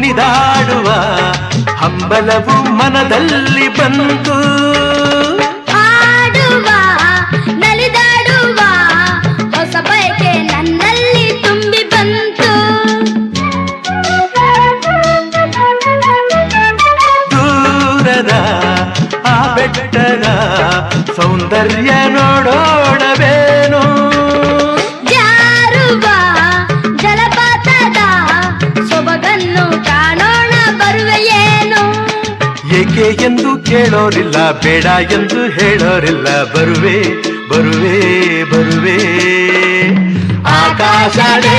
ಕುಣಿದಾಡುವ ಹಂಬಲವು ಮನದಲ್ಲಿ ಬಂತು. ಆಡುವ ನಲಿದಾಡುವ ಹೊಸ ಬಯಕೆ ನನ್ನಲ್ಲಿ ತುಂಬಿ ಬಂತು. ದೂರದ ಆ ಬೆಟ್ಟದ ಸೌಂದರ್ಯ ನೋಡೋಣವೇನು, ಜಾರುವ ಜಲಪಾತದ ಸೊಬಗನ್ನು ಕಾಣೋಣ ಬರುವೆಯೇನು. ಏಕೆ ಎಂದು ಕೇಳೋರಿಲ್ಲ, ಬೇಡ ಎಂದು ಹೇಳೋರಿಲ್ಲ, ಬರುವೆ ಬರುವೆ ಬರುವೆ. ಆಕಾಶವೇ